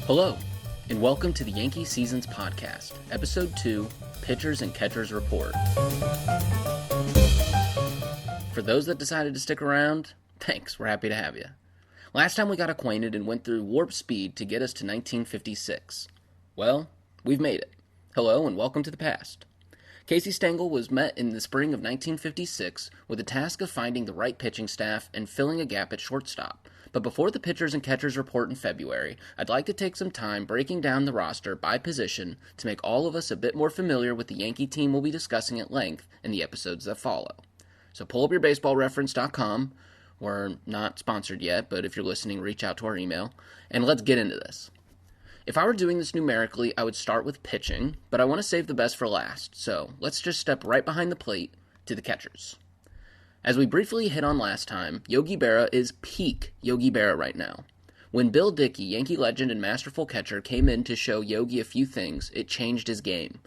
Hello, and welcome to the Yankee Seasons Podcast, Episode 2, Pitchers and Catchers Report. For those that decided to stick around, thanks, we're happy to have you. Last time we got acquainted and went through warp speed to get us to 1956. Well, we've made it. Hello, and welcome to the past. Casey Stengel was met in the spring of 1956 with the task of finding the right pitching staff and filling a gap at shortstop. But before the Pitchers and Catchers Report in February, I'd like to take some time breaking down the roster by position to make all of us a bit more familiar with the Yankee team we'll be discussing at length in the episodes that follow. So pull up your baseballreference.com. We're not sponsored yet, but if you're listening, reach out to our email, and let's get into this. If I were doing this numerically, I would start with pitching, but I want to save the best for last, so let's just step right behind the plate to the catchers. As we briefly hit on last time, Yogi Berra is peak Yogi Berra right now. When Bill Dickey, Yankee legend and masterful catcher, came in to show Yogi a few things, it changed his game.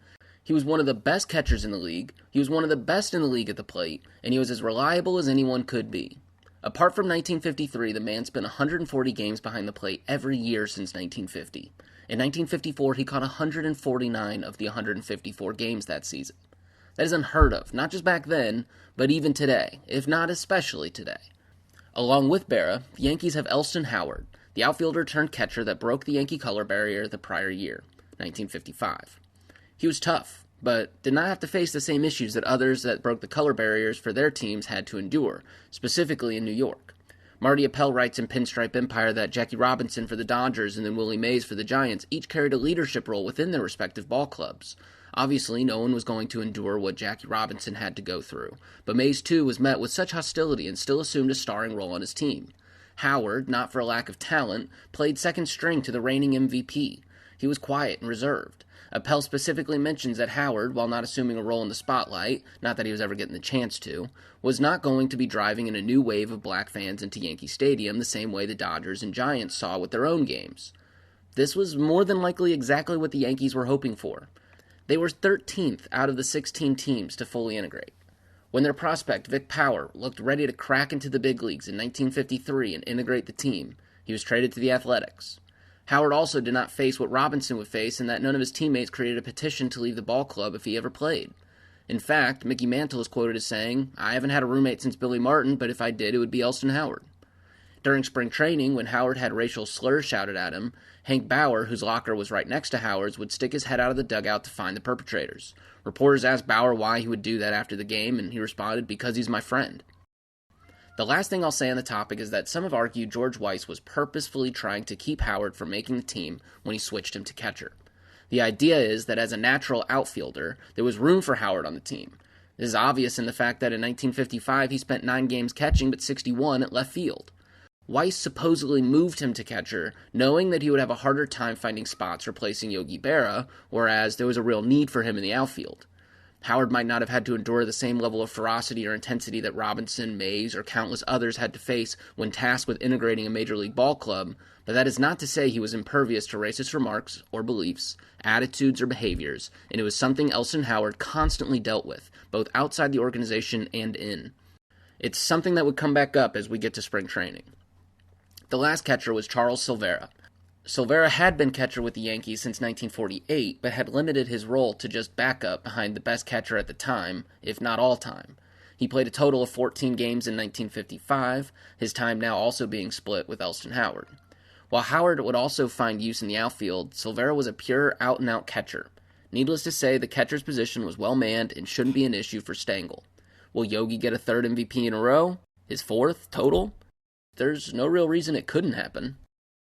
He was one of the best catchers in the league, he was one of the best in the league at the plate, and he was as reliable as anyone could be. Apart from 1953, the man spent 140 games behind the plate every year since 1950. In 1954, he caught 149 of the 154 games that season. That is unheard of, not just back then, but even today, if not especially today. Along with Berra, the Yankees have Elston Howard, the outfielder turned catcher that broke the Yankee color barrier the prior year, 1955. He was tough, but did not have to face the same issues that others that broke the color barriers for their teams had to endure, specifically in New York. Marty Appel writes in Pinstripe Empire that Jackie Robinson for the Dodgers and then Willie Mays for the Giants each carried a leadership role within their respective ball clubs. Obviously, no one was going to endure what Jackie Robinson had to go through, but Mays too was met with such hostility and still assumed a starring role on his team. Howard, not for a lack of talent, played second string to the reigning MVP. He was quiet and reserved. Appel specifically mentions that Howard, while not assuming a role in the spotlight, not that he was ever getting the chance to, was not going to be driving in a new wave of black fans into Yankee Stadium the same way the Dodgers and Giants saw with their own games. This was more than likely exactly what the Yankees were hoping for. They were 13th out of the 16 teams to fully integrate. When their prospect, Vic Power, looked ready to crack into the big leagues in 1953 and integrate the team, he was traded to the Athletics. Howard also did not face what Robinson would face in that none of his teammates created a petition to leave the ball club if he ever played. In fact, Mickey Mantle is quoted as saying, "I haven't had a roommate since Billy Martin, but if I did, it would be Elston Howard." During spring training, when Howard had racial slurs shouted at him, Hank Bauer, whose locker was right next to Howard's, would stick his head out of the dugout to find the perpetrators. Reporters asked Bauer why he would do that after the game, and he responded, "Because he's my friend." The last thing I'll say on the topic is that some have argued George Weiss was purposefully trying to keep Howard from making the team when he switched him to catcher. The idea is that as a natural outfielder, there was room for Howard on the team. This is obvious in the fact that in 1955 he spent 9 games catching but 61 at left field. Weiss supposedly moved him to catcher, knowing that he would have a harder time finding spots replacing Yogi Berra, whereas there was a real need for him in the outfield. Howard might not have had to endure the same level of ferocity or intensity that Robinson, Mays, or countless others had to face when tasked with integrating a major league ball club, but that is not to say he was impervious to racist remarks or beliefs, attitudes or behaviors, and it was something Elston Howard constantly dealt with, both outside the organization and in. It's something that would come back up as we get to spring training. The last catcher was Charles Silvera. Silvera had been catcher with the Yankees since 1948, but had limited his role to just backup behind the best catcher at the time, if not all time. He played a total of 14 games in 1955, his time now also being split with Elston Howard. While Howard would also find use in the outfield, Silvera was a pure out-and-out catcher. Needless to say, the catcher's position was well-manned and shouldn't be an issue for Stengel. Will Yogi get a third MVP in a row? His fourth total? There's no real reason it couldn't happen.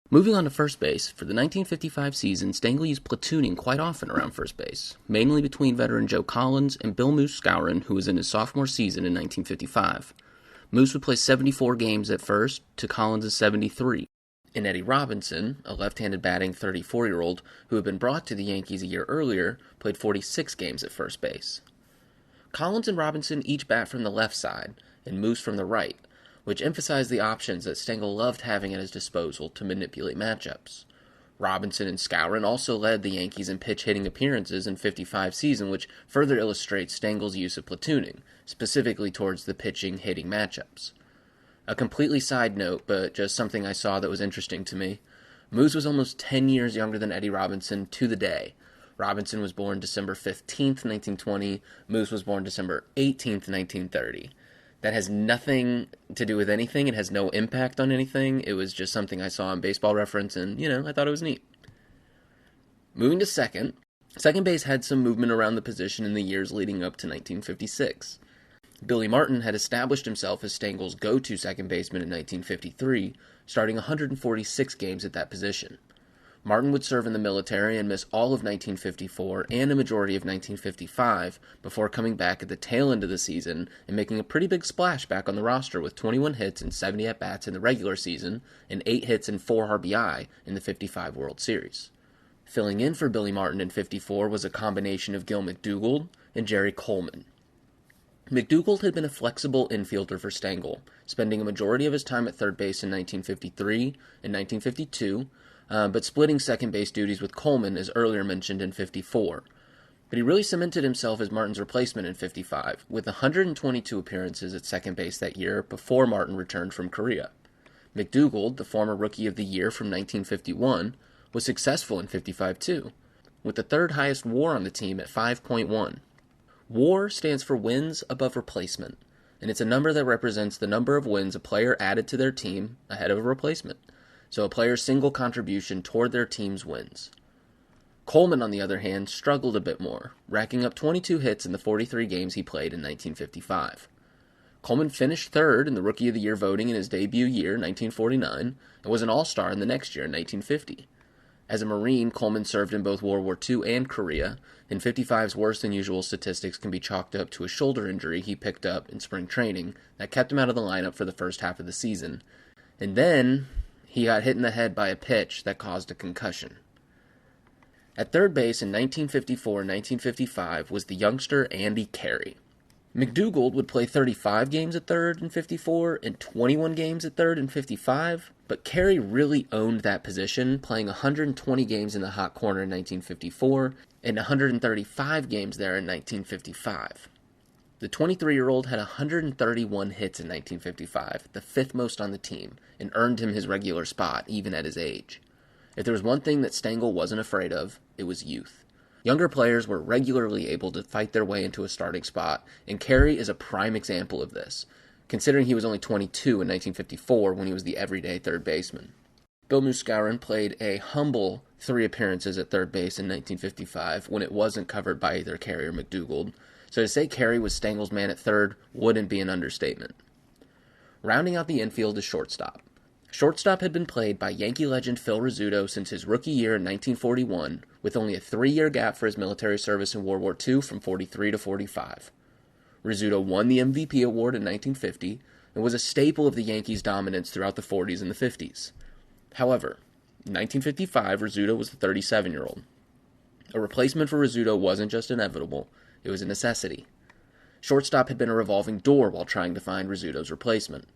Moving on to first base, for the 1955 season, Stengel used platooning quite often around first base, mainly between veteran Joe Collins and Bill Moose Skowron, who was in his sophomore season in 1955. Moose would play 74 games at first, to Collins' 73. And Eddie Robinson, a left-handed batting 34-year-old who had been brought to the Yankees a year earlier, played 46 games at first base. Collins and Robinson each bat from the left side, and Moose from the right, which emphasized the options that Stengel loved having at his disposal to manipulate matchups. Robinson and Skowron also led the Yankees in pitch-hitting appearances in 55 season, which further illustrates Stengel's use of platooning, specifically towards the pitching-hitting matchups. A completely side note, but just something I saw that was interesting to me. Moose was almost 10 years younger than Eddie Robinson to the day. Robinson was born December 15th, 1920. Moose was born December 18th, 1930. That has nothing to do with anything. It has no impact on anything. It was just something I saw on Baseball Reference, and, I thought it was neat. Moving to second base had some movement around the position in the years leading up to 1956. Billy Martin had established himself as Stengel's go-to second baseman in 1953, starting 146 games at that position. Martin would serve in the military and miss all of 1954 and a majority of 1955 before coming back at the tail end of the season and making a pretty big splash back on the roster with 21 hits and 70 at-bats in the regular season and 8 hits and 4 RBI in the 55 World Series. Filling in for Billy Martin in 54 was a combination of Gil McDougald and Jerry Coleman. McDougald had been a flexible infielder for Stengel, spending a majority of his time at third base in 1953 and 1952, but splitting second base duties with Coleman, as earlier mentioned, in 54. But he really cemented himself as Martin's replacement in 55, with 122 appearances at second base that year before Martin returned from Korea. McDougald, the former Rookie of the Year from 1951, was successful in 55 too, with the third highest WAR on the team at 5.1. WAR stands for wins above replacement, and it's a number that represents the number of wins a player added to their team ahead of a replacement. So a player's single contribution toward their team's wins. Coleman, on the other hand, struggled a bit more, racking up 22 hits in the 43 games he played in 1955. Coleman finished third in the Rookie of the Year voting in his debut year, 1949, and was an All-Star in the next year, in 1950. As a Marine, Coleman served in both World War II and Korea, and 55's worse-than-usual statistics can be chalked up to a shoulder injury he picked up in spring training that kept him out of the lineup for the first half of the season. And then he got hit in the head by a pitch that caused a concussion. At third base in 1954 and 1955 was the youngster Andy Carey. McDougald would play 35 games at third in 54 and 21 games at third in 55, but Carey really owned that position, playing 120 games in the hot corner in 1954 and 135 games there in 1955. The 23-year-old had 131 hits in 1955, the fifth most on the team, and earned him his regular spot, even at his age. If there was one thing that Stengel wasn't afraid of, it was youth. Younger players were regularly able to fight their way into a starting spot, and Carey is a prime example of this, considering he was only 22 in 1954 when he was the everyday third baseman. Bill Muscaurin played a humble 3 appearances at third base in 1955 when it wasn't covered by either Carey or McDougald, so to say Carey was Stengel's man at third wouldn't be an understatement. Rounding out the infield is shortstop. Shortstop had been played by Yankee legend Phil Rizzuto since his rookie year in 1941, with only a 3-year gap for his military service in World War II from 43 to 45. Rizzuto won the MVP award in 1950 and was a staple of the Yankees' dominance throughout the 40s and the 50s. However, in 1955, Rizzuto was the 37-year-old. A replacement for Rizzuto wasn't just inevitable, it was a necessity. Shortstop had been a revolving door while trying to find Rizzuto's replacement.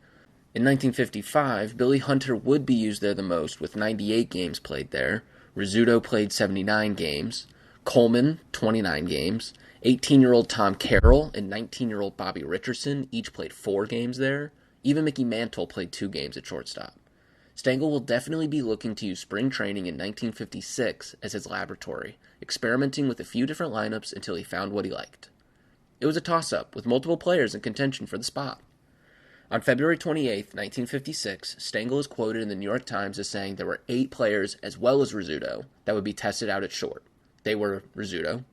In 1955, Billy Hunter would be used there the most, with 98 games played there. Rizzuto played 79 games. Coleman, 29 games. 18-year-old Tom Carroll and 19-year-old Bobby Richardson each played 4 games there. Even Mickey Mantle played 2 games at shortstop. Stengel will definitely be looking to use spring training in 1956 as his laboratory, experimenting with a few different lineups until he found what he liked. It was a toss-up, with multiple players in contention for the spot. On February 28, 1956, Stengel is quoted in the New York Times as saying there were 8 players, as well as Rizzuto, that would be tested out at short. They were Rizzuto,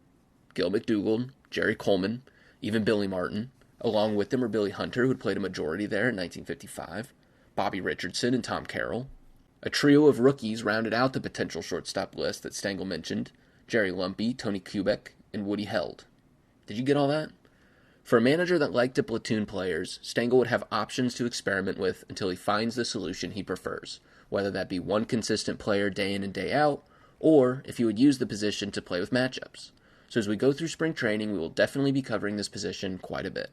Gil McDougald, Jerry Coleman, even Billy Martin. Along with them were Billy Hunter, who had played a majority there in 1955, Bobby Richardson, and Tom Carroll. A trio of rookies rounded out the potential shortstop list that Stengel mentioned: Jerry Lumpy, Tony Kubek, and Woody Held. Did you get all that? For a manager that liked to platoon players, Stengel would have options to experiment with until he finds the solution he prefers, whether that be one consistent player day in and day out, or if he would use the position to play with matchups. So as we go through spring training, we will definitely be covering this position quite a bit.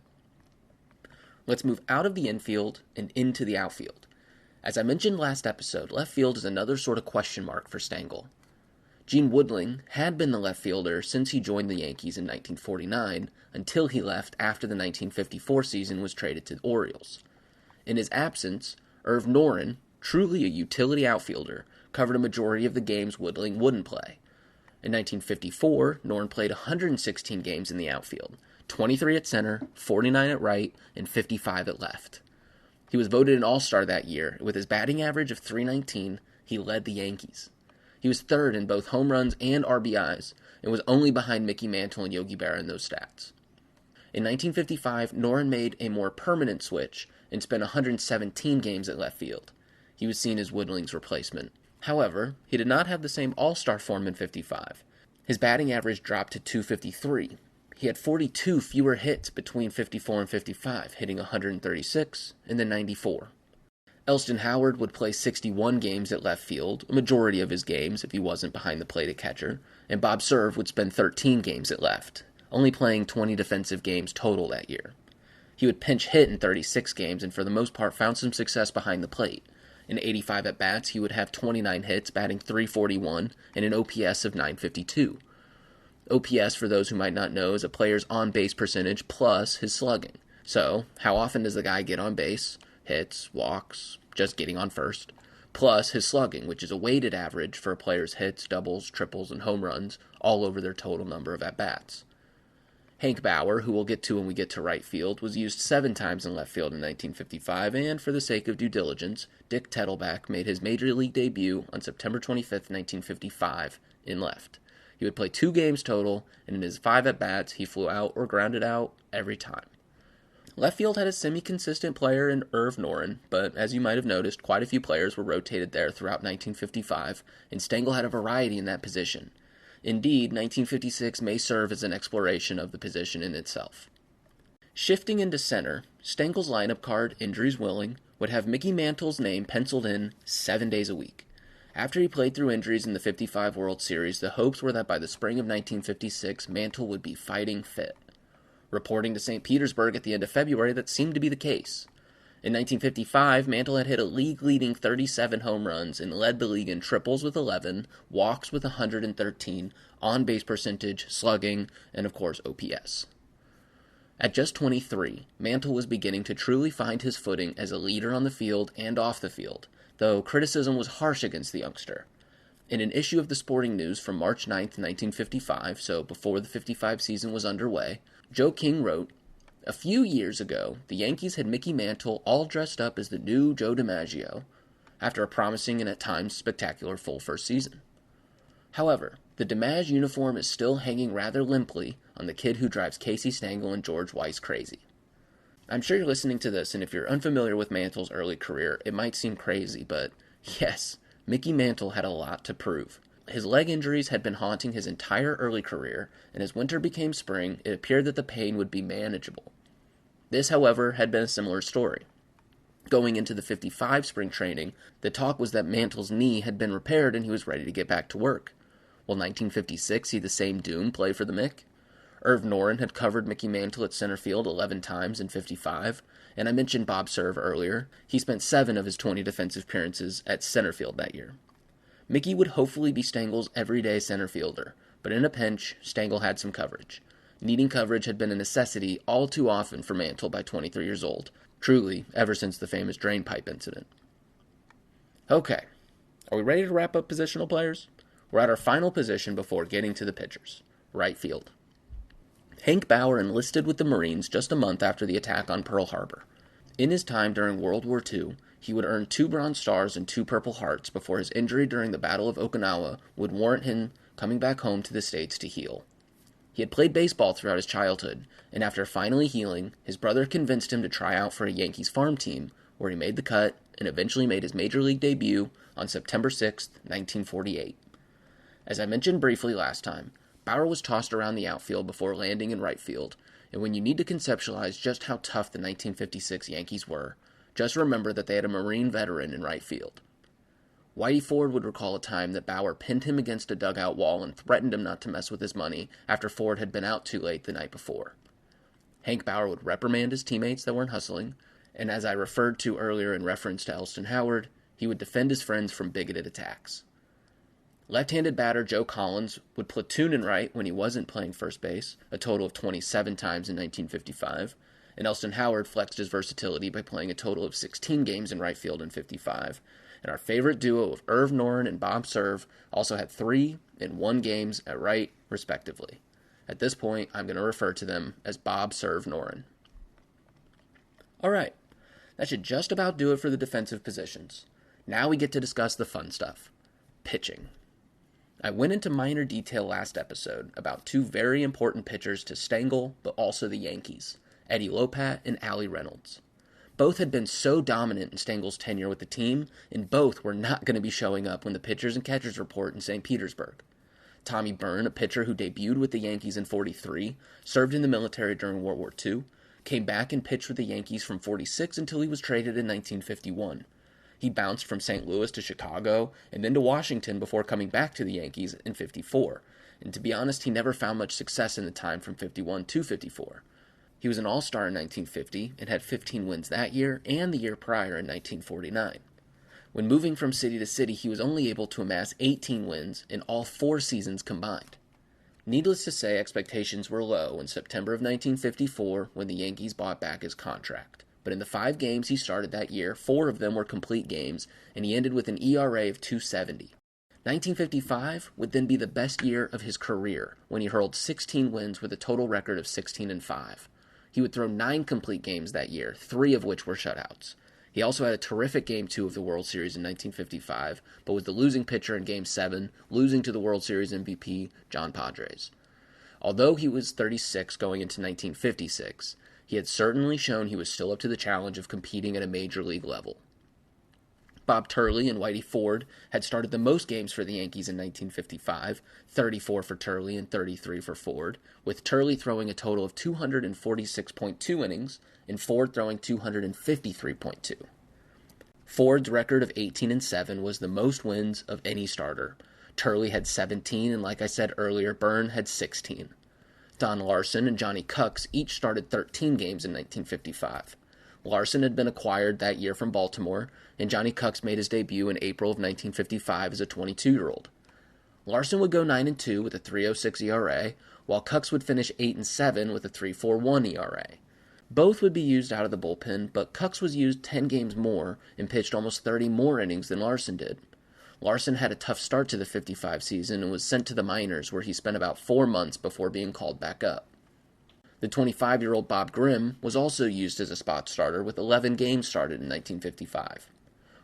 Let's move out of the infield and into the outfield. As I mentioned last episode, left field is another sort of question mark for Stengel. Gene Woodling had been the left fielder since he joined the Yankees in 1949, until he left after the 1954 season was traded to the Orioles. In his absence, Irv Noren, truly a utility outfielder, covered a majority of the games Woodling wouldn't play. In 1954, Noren played 116 games in the outfield, 23 at center, 49 at right, and 55 at left. He was voted an All-Star that year. With his batting average of .319, he led the Yankees. He was third in both home runs and RBIs, and was only behind Mickey Mantle and Yogi Berra in those stats. In 1955, Noren made a more permanent switch and spent 117 games at left field. He was seen as Woodling's replacement. However, he did not have the same all-star form in '55. His batting average dropped to .253. He had 42 fewer hits between '54 and '55, hitting 136 and then 94. Elston Howard would play 61 games at left field, a majority of his games if he wasn't behind the plate at catcher, and Bob Cerv would spend 13 games at left, only playing 20 defensive games total that year. He would pinch hit in 36 games and for the most part found some success behind the plate. In 85 at-bats, he would have 29 hits, batting .341, and an OPS of .952. OPS, for those who might not know, is a player's on-base percentage plus his slugging. So, how often does the guy get on base? Hits, walks, just getting on first, plus his slugging, which is a weighted average for a player's hits, doubles, triples, and home runs, all over their total number of at-bats. Hank Bauer, who we'll get to when we get to right field, was used 7 times in left field in 1955, and for the sake of due diligence, Dick Tettelbach made his Major League debut on September 25, 1955, in left. He would play 2 games total, and in his 5 at-bats, he flew out or grounded out every time. Left field had a semi-consistent player in Irv Noren, but as you might have noticed, quite a few players were rotated there throughout 1955, and Stengel had a variety in that position. Indeed, 1956 may serve as an exploration of the position in itself. Shifting into center, Stengel's lineup card, injuries willing, would have Mickey Mantle's name penciled in 7 days a week. After he played through injuries in the '55 World Series, the hopes were that by the spring of 1956, Mantle would be fighting fit. Reporting to St. Petersburg at the end of February, that seemed to be the case. In 1955, Mantle had hit a league-leading 37 home runs and led the league in triples with 11, walks with 113, on-base percentage, slugging, and of course OPS. At just 23, Mantle was beginning to truly find his footing as a leader on the field and off the field, though criticism was harsh against the youngster. In an issue of the Sporting News from March 9, 1955, so before the '55 season was underway, Joe King wrote, "A few years ago, the Yankees had Mickey Mantle all dressed up as the new Joe DiMaggio, after a promising and at times spectacular full first season. However, the DiMaggio uniform is still hanging rather limply on the kid who drives Casey Stengel and George Weiss crazy." I'm sure you're listening to this, and if you're unfamiliar with Mantle's early career, it might seem crazy, but yes, Mickey Mantle had a lot to prove. His leg injuries had been haunting his entire early career, and as winter became spring, it appeared that the pain would be manageable. This, however, had been a similar story. Going into the '55 spring training, the talk was that Mantle's knee had been repaired and he was ready to get back to work. Will 1956 see the same doom play for the Mick? Irv Noren had covered Mickey Mantle at center field 11 times in '55, and I mentioned Bob Cerv earlier. He spent 7 of his 20 defensive appearances at center field that year. Mickey would hopefully be Stengel's everyday center fielder, but in a pinch, Stengel had some coverage. Needing coverage had been a necessity all too often for Mantle by 23 years old, truly ever since the famous drain pipe incident. Okay, are we ready to wrap up positional players? We're at our final position before getting to the pitchers, right field. Hank Bauer enlisted with the Marines just a month after the attack on Pearl Harbor. In his time during World War II, he would earn 2 Bronze Stars and 2 Purple Hearts before his injury during the Battle of Okinawa would warrant him coming back home to the States to heal. He had played baseball throughout his childhood, and after finally healing, his brother convinced him to try out for a Yankees farm team, where he made the cut and eventually made his Major League debut on September 6, 1948. As I mentioned briefly last time, Bauer was tossed around the outfield before landing in right field, and when you need to conceptualize just how tough the 1956 Yankees were, just remember that they had a Marine veteran in right field. Whitey Ford would recall a time that Bauer pinned him against a dugout wall and threatened him not to mess with his money after Ford had been out too late the night before. Hank Bauer would reprimand his teammates that weren't hustling, and as I referred to earlier in reference to Elston Howard, he would defend his friends from bigoted attacks. Left-handed batter Joe Collins would platoon in right when he wasn't playing first base, a total of 27 times in 1955, and Elston Howard flexed his versatility by playing a total of 16 games in right field in 55. And our favorite duo of Irv Noren and Bob Cerv also had 3 and 1 games at right, respectively. At this point, I'm going to refer to them as Bob Cerv Noren. Alright, that should just about do it for the defensive positions. Now we get to discuss the fun stuff. Pitching. I went into minor detail last episode about 2 very important pitchers to Stengel, but also the Yankees, Eddie Lopat and Allie Reynolds. Both had been so dominant in Stengel's tenure with the team, and both were not going to be showing up when the pitchers and catchers report in St. Petersburg. Tommy Byrne, a pitcher who debuted with the Yankees in 43, served in the military during World War II, came back and pitched with the Yankees from 46 until he was traded in 1951. He bounced from St. Louis to Chicago and then to Washington before coming back to the Yankees in 54. And to be honest, he never found much success in the time from 51 to 54. He was an all-star in 1950 and had 15 wins that year and the year prior in 1949. When moving from city to city, he was only able to amass 18 wins in all 4 seasons combined. Needless to say, expectations were low in September of 1954 when the Yankees bought back his contract. But in the 5 games he started that year, 4 of them were complete games, and he ended with an ERA of .270. 1955 would then be the best year of his career, when he hurled 16 wins with a total record of 16-5. He would throw 9 complete games that year, 3 of which were shutouts. He also had a terrific Game 2 of the World Series in 1955, but was the losing pitcher in Game 7, losing to the World Series MVP, John Padres. Although he was 36 going into 1956, he had certainly shown he was still up to the challenge of competing at a major league level. Bob Turley and Whitey Ford had started the most games for the Yankees in 1955, 34 for Turley and 33 for Ford, with Turley throwing a total of 246.2 innings and Ford throwing 253.2. Ford's record of 18-7 was the most wins of any starter. Turley had 17, and like I said earlier, Byrne had 16. Don Larson and Johnny Cucks each started 13 games in 1955. Larson had been acquired that year from Baltimore, and Johnny Cucks made his debut in April of 1955 as a 22-year-old. Larson would go 9-2 with a 3.06 ERA, while Cucks would finish 8-7 with a 3.41 ERA. Both would be used out of the bullpen, but Cucks was used 10 games more and pitched almost 30 more innings than Larson did. Larson had a tough start to the 55 season and was sent to the minors, where he spent about 4 months before being called back up. The 25-year-old Bob Grimm was also used as a spot starter with 11 games started in 1955.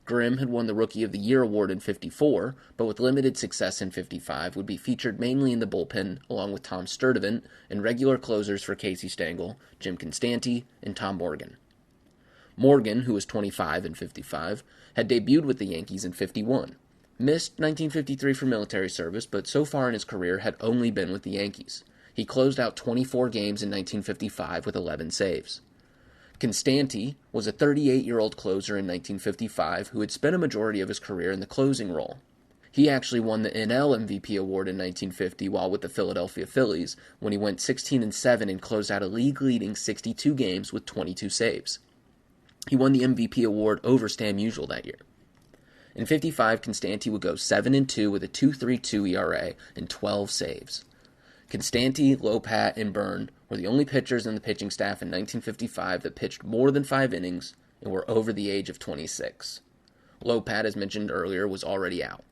Grimm had won the Rookie of the Year award in 54, but with limited success in 55 would be featured mainly in the bullpen along with Tom Sturdivant and regular closers for Casey Stengel, Jim Constanti, and Tom Morgan. Morgan, who was 25 in 55, had debuted with the Yankees in 51. Missed 1953 for military service, but so far in his career had only been with the Yankees. He closed out 24 games in 1955 with 11 saves. Constanti was a 38-year-old closer in 1955 who had spent a majority of his career in the closing role. He actually won the NL MVP award in 1950 while with the Philadelphia Phillies, when he went 16-7 and closed out a league-leading 62 games with 22 saves. He won the MVP award over Stan Musial that year. In 55, Constanti would go 7-2 with a 2.32 ERA and 12 saves. Constanti, Lopat, and Byrne were the only pitchers in the pitching staff in 1955 that pitched more than 5 innings and were over the age of 26. Lopat, as mentioned earlier, was already out,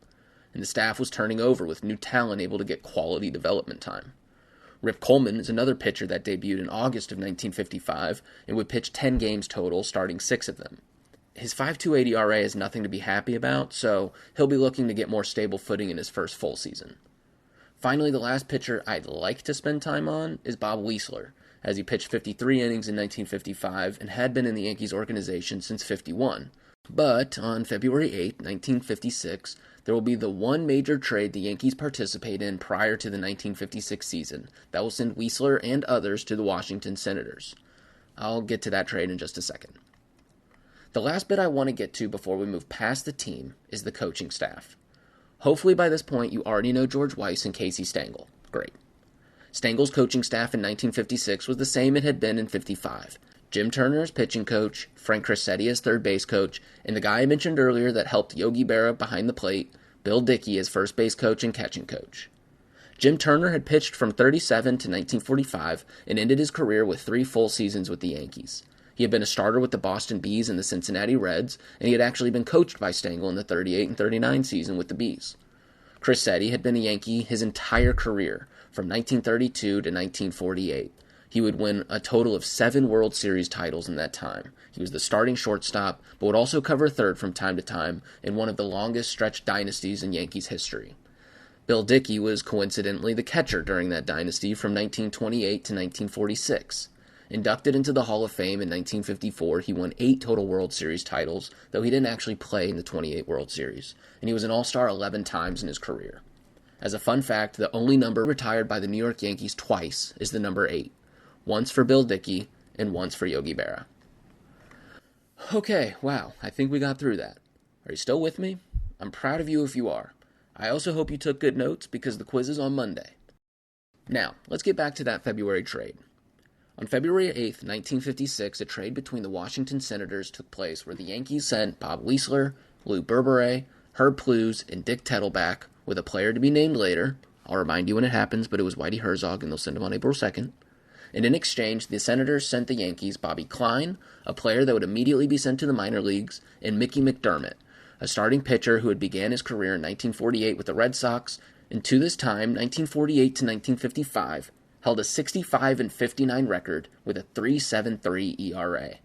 and the staff was turning over with new talent able to get quality development time. Rip Coleman is another pitcher that debuted in August of 1955 and would pitch 10 games total, starting 6 of them. His 5.28 ERA is nothing to be happy about, so he'll be looking to get more stable footing in his first full season. Finally, the last pitcher I'd like to spend time on is Bob Weisler, as he pitched 53 innings in 1955 and had been in the Yankees organization since 51. But on February 8, 1956, there will be the one major trade the Yankees participate in prior to the 1956 season that will send Weisler and others to the Washington Senators. I'll get to that trade in just a second. The last bit I want to get to before we move past the team is the coaching staff. Hopefully by this point you already know George Weiss and Casey Stengel. Great. Stengel's coaching staff in 1956 was the same it had been in 55. Jim Turner as pitching coach, Frank Cressetti as third base coach, and the guy I mentioned earlier that helped Yogi Berra behind the plate, Bill Dickey as first base coach and catching coach. Jim Turner had pitched from 37 to 1945 and ended his career with 3 full seasons with the Yankees. He had been a starter with the Boston Bees and the Cincinnati Reds, and he had actually been coached by Stengel in the 38 and 39 season with the Bees. Chris Seddy had been a Yankee his entire career, from 1932 to 1948. He would win a total of 7 World Series titles in that time. He was the starting shortstop, but would also cover third from time to time in one of the longest stretch dynasties in Yankees history. Bill Dickey was coincidentally the catcher during that dynasty from 1928 to 1946. Inducted into the Hall of Fame in 1954, he won 8 total World Series titles, though he didn't actually play in the 28 World Series, and he was an All-Star 11 times in his career. As a fun fact, the only number retired by the New York Yankees twice is the number 8, once for Bill Dickey and once for Yogi Berra. Okay, wow, I think we got through that. Are you still with me? I'm proud of you if you are. I also hope you took good notes because the quiz is on Monday. Now, let's get back to that February trade. On February 8th, 1956, a trade between the Washington Senators took place where the Yankees sent Bob Weisler, Lou Berberet, Herb Plews, and Dick Tettleback with a player to be named later. I'll remind you when it happens, but it was Whitey Herzog, and they'll send him on April 2nd. And in exchange, the Senators sent the Yankees Bobby Klein, a player that would immediately be sent to the minor leagues, and Mickey McDermott, a starting pitcher who had began his career in 1948 with the Red Sox, and to this time, 1948 to 1955, held a 65-59 record with a 3.73 ERA.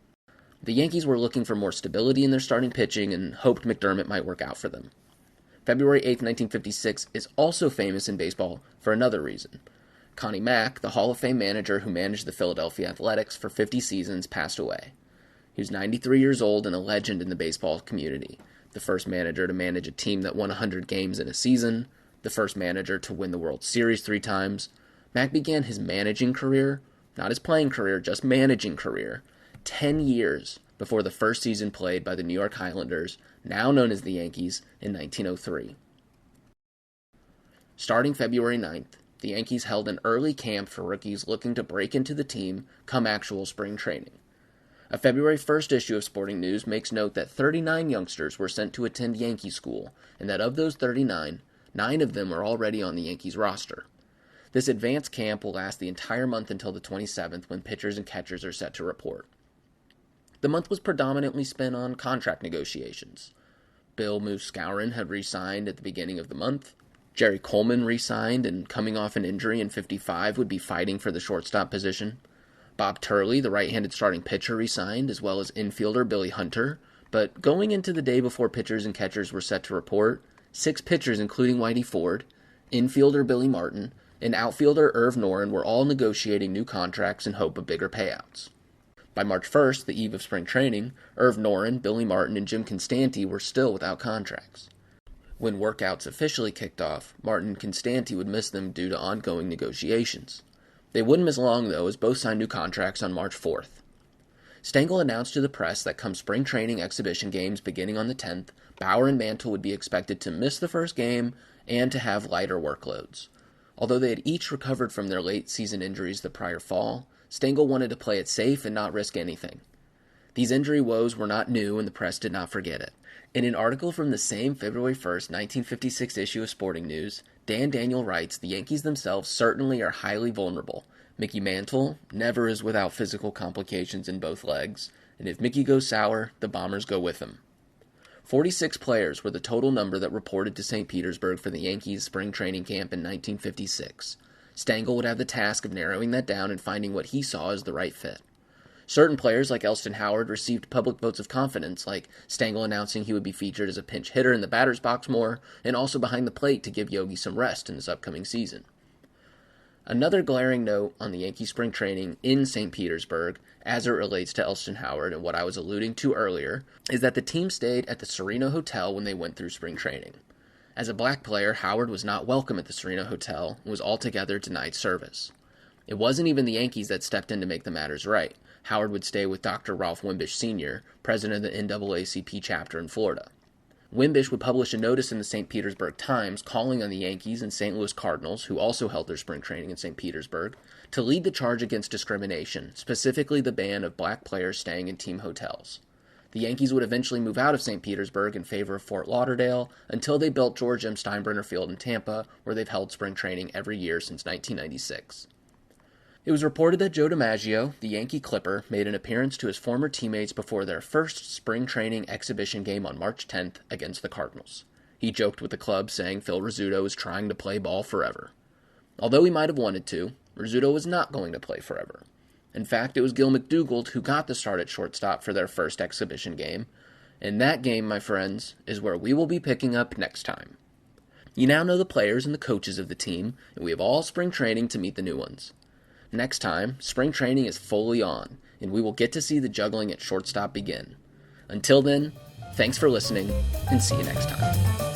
The Yankees were looking for more stability in their starting pitching and hoped McDermott might work out for them. February 8, 1956 is also famous in baseball for another reason. Connie Mack, the Hall of Fame manager who managed the Philadelphia Athletics for 50 seasons, passed away. He was 93 years old and a legend in the baseball community, the first manager to manage a team that won 100 games in a season, the first manager to win the World Series 3 times. Mack began his managing career, not his playing career, just managing career, 10 years before the first season played by the New York Highlanders, now known as the Yankees, in 1903. Starting February 9th, the Yankees held an early camp for rookies looking to break into the team come actual spring training. A February 1st issue of Sporting News makes note that 39 youngsters were sent to attend Yankee school, and that of those 39, 9 of them are already on the Yankees roster. This advanced camp will last the entire month until the 27th, when pitchers and catchers are set to report. The month was predominantly spent on contract negotiations. Bill Moose Skowron had re-signed at the beginning of the month. Jerry Coleman re-signed, and coming off an injury in 55 would be fighting for the shortstop position. Bob Turley, the right-handed starting pitcher, re-signed, as well as infielder Billy Hunter. But going into the day before pitchers and catchers were set to report, 6 pitchers, including Whitey Ford, infielder Billy Martin, and outfielder Irv Noren were all negotiating new contracts in hope of bigger payouts. By March 1st, the eve of spring training, Irv Noren, Billy Martin, and Jim Constanti were still without contracts. When workouts officially kicked off, Martin and Constanti would miss them due to ongoing negotiations. They wouldn't miss long, though, as both signed new contracts on March 4th. Stengel announced to the press that come spring training exhibition games beginning on the 10th, Bauer and Mantle would be expected to miss the first game and to have lighter workloads. Although they had each recovered from their late-season injuries the prior fall, Stengel wanted to play it safe and not risk anything. These injury woes were not new, and the press did not forget it. In an article from the same February 1st, 1956 issue of Sporting News, Dan Daniel writes, "The Yankees themselves certainly are highly vulnerable. Mickey Mantle never is without physical complications in both legs, and if Mickey goes sour, the Bombers go with him." 46 players were the total number that reported to St. Petersburg for the Yankees' spring training camp in 1956. Stengel would have the task of narrowing that down and finding what he saw as the right fit. Certain players, like Elston Howard, received public votes of confidence, like Stengel announcing he would be featured as a pinch hitter in the batter's box more, and also behind the plate to give Yogi some rest in this upcoming season. Another glaring note on the Yankee spring training in St. Petersburg, as it relates to Elston Howard and what I was alluding to earlier, is that the team stayed at the Serena Hotel when they went through spring training. As a black player, Howard was not welcome at the Serena Hotel and was altogether denied service. It wasn't even the Yankees that stepped in to make the matters right. Howard would stay with Dr. Ralph Wimbish Sr., president of the NAACP chapter in Florida. Wimbish would publish a notice in the St. Petersburg Times calling on the Yankees and St. Louis Cardinals, who also held their spring training in St. Petersburg, to lead the charge against discrimination, specifically the ban of black players staying in team hotels. The Yankees would eventually move out of St. Petersburg in favor of Fort Lauderdale until they built George M. Steinbrenner Field in Tampa, where they've held spring training every year since 1996. It was reported that Joe DiMaggio, the Yankee Clipper, made an appearance to his former teammates before their first spring training exhibition game on March 10th against the Cardinals. He joked with the club, saying Phil Rizzuto was trying to play ball forever. Although he might have wanted to, Rizzuto was not going to play forever. In fact, it was Gil McDougald who got the start at shortstop for their first exhibition game, and that game, my friends, is where we will be picking up next time. You now know the players and the coaches of the team, and we have all spring training to meet the new ones. Next time, spring training is fully on, and we will get to see the juggling at shortstop begin. Until then, thanks for listening, and see you next time.